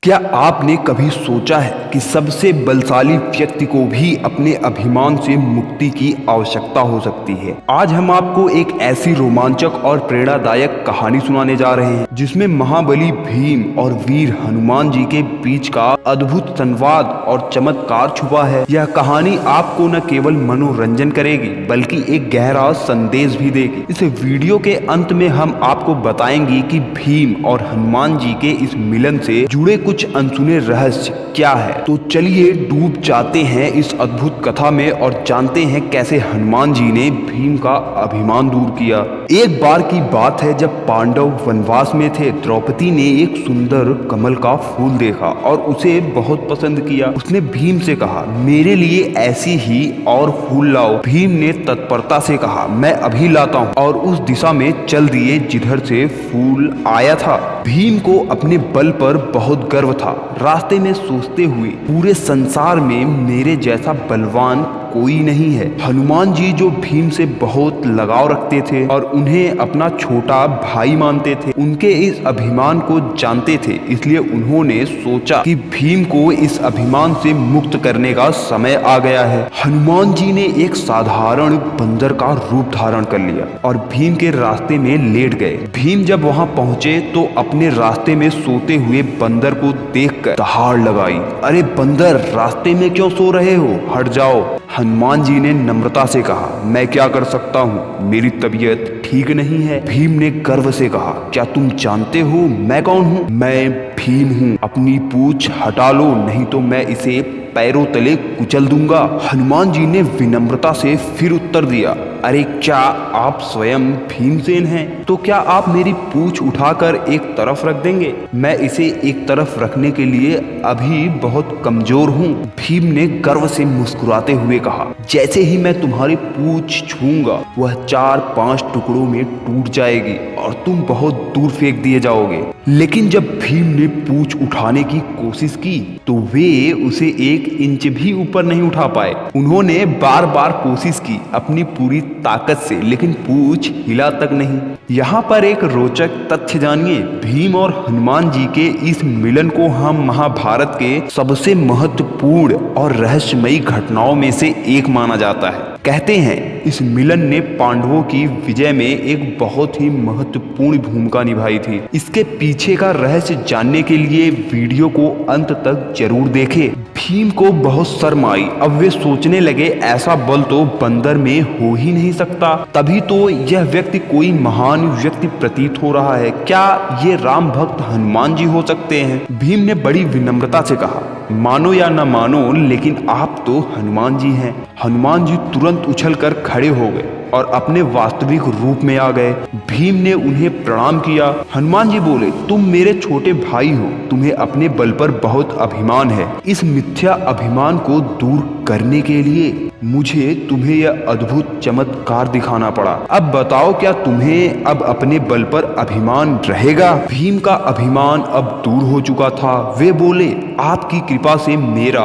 क्या आपने कभी सोचा है कि सबसे बलशाली व्यक्ति को भी अपने अभिमान से मुक्ति की आवश्यकता हो सकती है। आज हम आपको एक ऐसी रोमांचक और प्रेरणादायक कहानी सुनाने जा रहे हैं जिसमें महाबली भीम और वीर हनुमान जी के बीच का अद्भुत संवाद और चमत्कार छुपा है। यह कहानी आपको न केवल मनोरंजन करेगी बल्कि एक गहरा संदेश भी देगी। इस वीडियो के अंत में हम आपको बताएंगे कि भीम और हनुमान जी के इस मिलन से जुड़े कुछ अनसुने रहस्य क्या है। तो चलिए डूब जाते हैं इस अद्भुत कथा में और जानते हैं कैसे हनुमान जी ने भीम का अभिमान दूर किया। एक बार की बात है जब पांडव वनवास में थे। द्रौपदी ने एक सुंदर कमल का फूल देखा और उसे बहुत पसंद किया। उसने भीम से कहा, मेरे लिए ऐसी ही और फूल लाओ। भीम ने तत्परता से कहा, मैं अभी लाता हूँ, और उस दिशा में चल दिए जिधर से फूल आया था। भीम को अपने बल पर बहुत गर्व था। रास्ते में सोचते हुए, पूरे संसार में मेरे जैसा बलवान कोई नहीं है। हनुमान जी जो भीम से बहुत लगाव रखते थे और उन्हें अपना छोटा भाई मानते थे, उनके इस अभिमान को जानते थे। इसलिए उन्होंने सोचा कि भीम को इस अभिमान से मुक्त करने का समय आ गया है। हनुमान जी ने एक साधारण बंदर का रूप धारण कर लिया और भीम के रास्ते में लेट गए। भीम जब वहां पहुंचे तो अपने रास्ते में सोते हुए बंदर को देखकर दहाड़ लगाई। अरे बंदर, रास्ते में क्यों सो रहे हो? हट जाओ। हनुमान जी ने नम्रता से कहा, मैं क्या कर सकता हूँ, मेरी तबीयत ठीक नहीं है। भीम ने गर्व से कहा, क्या तुम जानते हो मैं कौन हूँ? मैं भीम हूँ। अपनी पूंछ हटा लो, नहीं तो मैं इसे पैरों तले कुचल दूंगा। हनुमान जी ने विनम्रता से फिर उत्तर दिया, अरे क्या आप स्वयं भीमसेन हैं? तो क्या आप मेरी पूंछ उठाकर एक तरफ रख देंगे? मैं इसे एक तरफ रखने के लिए अभी बहुत कमजोर हूँ। भीम ने गर्व से मुस्कुराते हुए कहा, जैसे ही मैं तुम्हारी पूंछ छूंगा वह 4-5 टुकड़ों में टूट जाएगी और तुम बहुत दूर फेंक दिए जाओगे। लेकिन जब भीम ने पूंछ उठाने की कोशिश की तो वे उसे 1 इंच भी ऊपर नहीं उठा पाए। उन्होंने बार बार कोशिश की अपनी पूरी ताकत से, लेकिन पूंछ हिला तक नहीं। यहाँ पर एक रोचक तथ्य जानिए। भीम और हनुमान जी के इस मिलन को हम महाभारत के सबसे महत्वपूर्ण और रहस्यमयी घटनाओं में से एक माना जाता है। कहते हैं इस मिलन ने पांडवों की विजय में एक बहुत ही महत्वपूर्ण भूमिका निभाई थी। इसके पीछे का रहस्य जानने के लिए वीडियो को अंत तक जरूर देखें। भीम को बहुत शर्म आई। अब वे सोचने लगे, ऐसा बल तो बंदर में हो ही नहीं सकता। तभी तो यह व्यक्ति कोई महान व्यक्ति प्रतीत हो रहा है। क्या ये राम भक्त हनुमान जी हो सकते हैं? भीम ने बड़ी विनम्रता से कहा, मानो या न मानो, लेकिन आप तो हनुमान जी हैं। हनुमान जी तुरंत उछलकर खड़े हो गए और अपने वास्तविक रूप में आ गए। भीम ने उन्हें प्रणाम किया। हनुमान जी बोले, तुम मेरे छोटे भाई हो, तुम्हें अपने बल पर बहुत अभिमान है। इस मिथ्या अभिमान को दूर करने के लिए मुझे तुम्हें यह अद्भुत चमत्कार दिखाना पड़ा। अब बताओ, क्या तुम्हें अब अपने बल पर अभिमान रहेगा? भीम का अभिमान अब दूर हो चुका था। वे बोले, आपकी कृपा से मेरा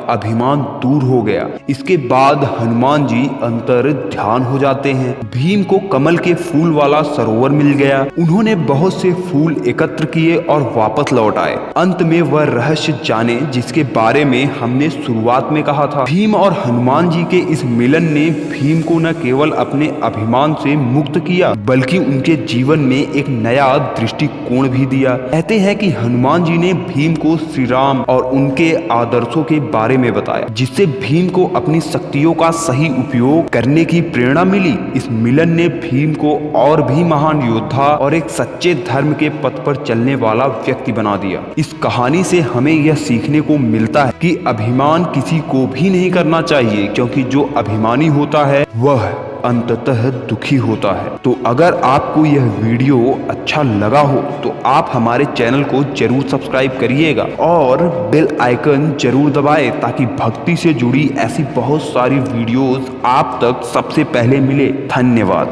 अभिमान दूर हो गया। इसके बाद हनुमान जी अंतर ध्यान हो जाते हैं। भीम को कमल के फूल वाला सरोवर मिल गया। उन्होंने बहुत से फूल एकत्र किए और वापस लौट आए। अंत में वह रहस्य जाने जिसके बारे में हमने शुरुआत में कहा था। भीम और हनुमान जी के इस मिलन ने भीम को न केवल अपने अभिमान से मुक्त किया बल्कि उनके जीवन में एक नया दृष्टिकोण भी दिया। कहते हैं कि हनुमान जी ने भीम को श्री राम और उनके आदर्शों के बारे में बताया, जिससे भीम को अपनी शक्तियों का सही उपयोग करने की प्रेरणा मिली। इस मिलन ने भीम को और भी महान योद्धा और एक सच्चे धर्म के पथ पर चलने वाला व्यक्ति बना दिया। इस कहानी से हमें यह सीखने को मिलता है कि अभिमान किसी को भी नहीं करना चाहिए, क्योंकि जो अभिमानी होता है वह अंततः दुखी होता है। तो अगर आपको यह वीडियो अच्छा लगा हो तो आप हमारे चैनल को जरूर सब्सक्राइब करिएगा और बेल आइकन जरूर दबाएं ताकि भक्ति से जुड़ी ऐसी बहुत सारी वीडियोस आप तक सबसे पहले मिले। धन्यवाद।